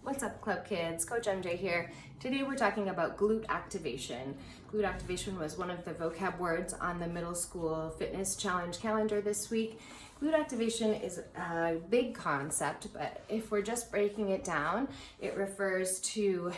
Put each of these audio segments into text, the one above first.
What's up, Club Kids? Coach MJ here. Today we're talking about glute activation. Glute activation was one of the vocab words on the middle school fitness challenge calendar this week. Glute activation is a big concept, but if we're just breaking it down, it refers to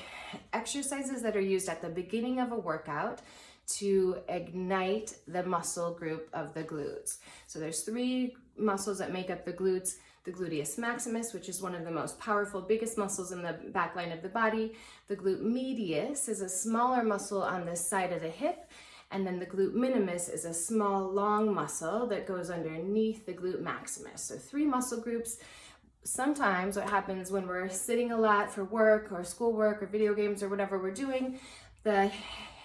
exercises that are used at the beginning of a workout to ignite the muscle group of the glutes. So there's three muscles that make up the glutes. The gluteus maximus, which is one of the most powerful, biggest muscles in the back line of the body. The glute medius is a smaller muscle on this side of the hip. And then the glute minimus is a small, long muscle that goes underneath the glute maximus. So three muscle groups. Sometimes what happens when we're sitting a lot for work or schoolwork or video games or whatever we're doing, the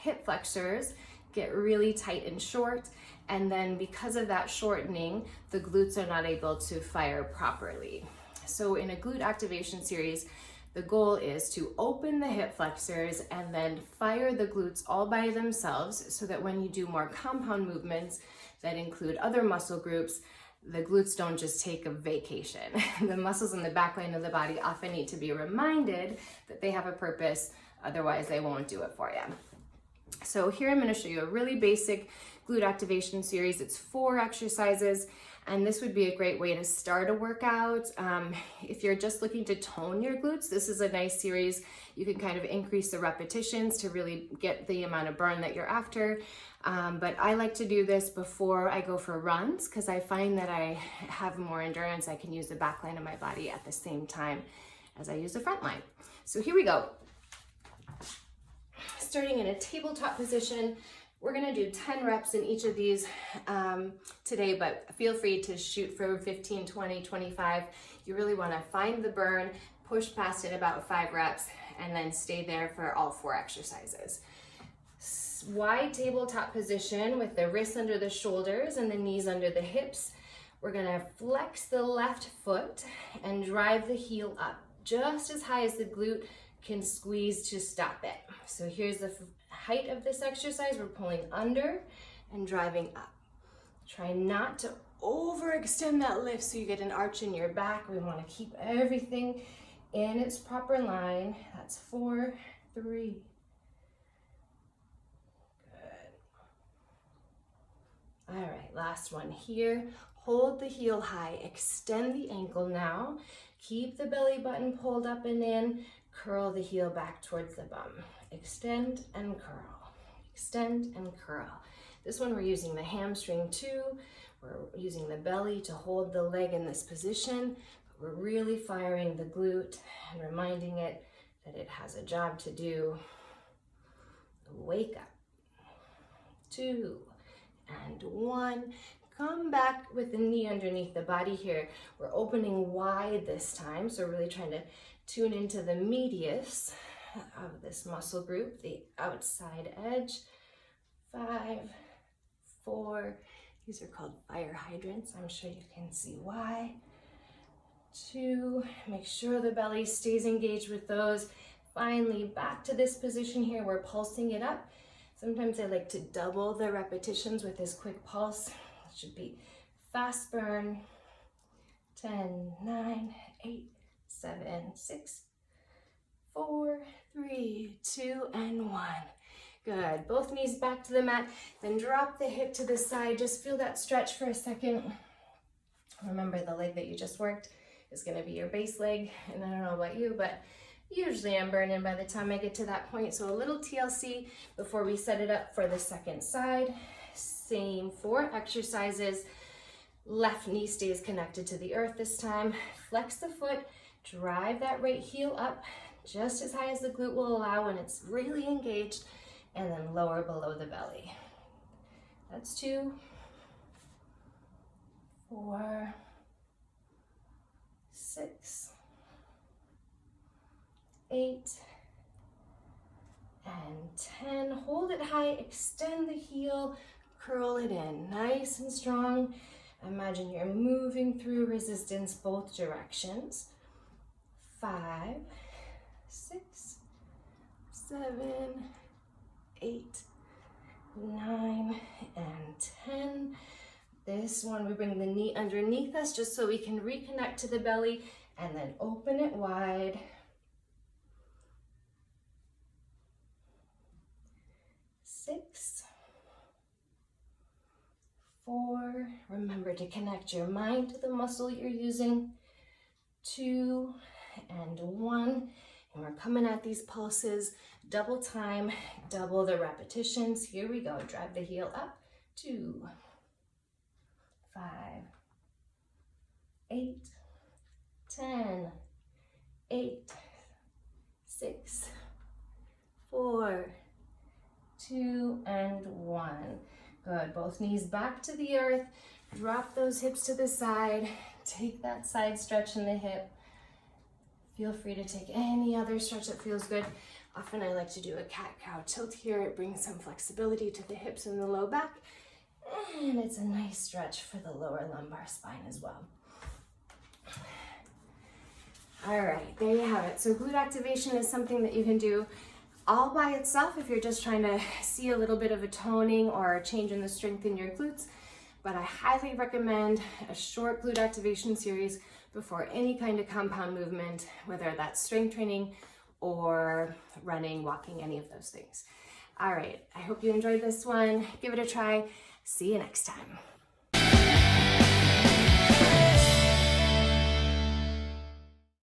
hip flexors get really tight and short. And then because of that shortening, the glutes are not able to fire properly. So in a glute activation series, the goal is to open the hip flexors and then fire the glutes all by themselves so that when you do more compound movements that include other muscle groups, the glutes don't just take a vacation. The muscles in the back line of the body often need to be reminded that they have a purpose, otherwise they won't do it for you. So here I'm going to show you a really basic glute activation series. It's 4 exercises, and this would be a great way to start a workout. If you're just looking to tone your glutes, this is a nice series. You can kind of increase the repetitions to really get the amount of burn that you're after. But I like to do this before I go for runs because I find that I have more endurance. I can use the back line of my body at the same time as I use the front line. So here we go. Starting in a tabletop position, we're gonna do 10 reps in each of these today, but feel free to shoot for 15, 20, 25. You really wanna find the burn, push past it about 5 reps, and then stay there for all 4 exercises. Wide tabletop position with the wrists under the shoulders and the knees under the hips. We're gonna flex the left foot and drive the heel up just as high as the glute can squeeze to stop it. So here's the height of this exercise. We're pulling under and driving up. Try not to overextend that lift so you get an arch in your back. We want to keep everything in its proper line. That's 4, 3. Good. All right, last one here. Hold the heel high, extend the ankle now. Keep the belly button pulled up and in. Curl the heel back towards the bum. Extend and curl. Extend and curl. This one we're using the hamstring too. We're using the belly to hold the leg in this position. But we're really firing the glute and reminding it that it has a job to do. Wake up. 2 and 1. Come back with the knee underneath the body here. We're opening wide this time, so we're really trying to tune into the medius of this muscle group, the outside edge. 5, 4, these are called fire hydrants. I'm sure you can see why. 2, make sure the belly stays engaged with those. Finally, back to this position here, we're pulsing it up. Sometimes I like to double the repetitions with this quick pulse. It should be fast burn. 10, 9, 8, 7, 6, 4, 3, 2, and 1. Good. Both knees back to the mat. Then drop the hip to the side. Just feel that stretch for a second. Remember, the leg that you just worked is going to be your base leg. And I don't know about you, but usually I'm burning by the time I get to that point. So a little TLC before we set it up for the second side. Same 4 exercises. Left knee stays connected to the earth this time. Flex the foot. Drive that right heel up just as high as the glute will allow when it's really engaged, and then lower below the belly. That's 2, 4, 6, 8, and 10. Hold it high, extend the heel, curl it in, nice and strong. Imagine you're moving through resistance both directions. 5, 6, 7, 8, 9, and 10. This one, we bring the knee underneath us just so we can reconnect to the belly and then open it wide. 6, 4, remember to connect your mind to the muscle you're using, 2, and 1, and we're coming at these pulses, double time, double the repetitions. Here we go, drive the heel up, 2, 5, 8, 10, 8, 6, 4, 2, and 1. Good, both knees back to the earth, drop those hips to the side, take that side stretch in the hip. Feel free to take any other stretch that feels good. Often I like to do a cat-cow tilt here. It brings some flexibility to the hips and the low back, and it's a nice stretch for the lower lumbar spine as well. All right, there you have it. So glute activation is something that you can do all by itself if you're just trying to see a little bit of a toning or a change in the strength in your glutes, but I highly recommend a short glute activation series before any kind of compound movement, whether that's strength training or running, walking, any of those things. All right, I hope you enjoyed this one. Give it a try. See you next time.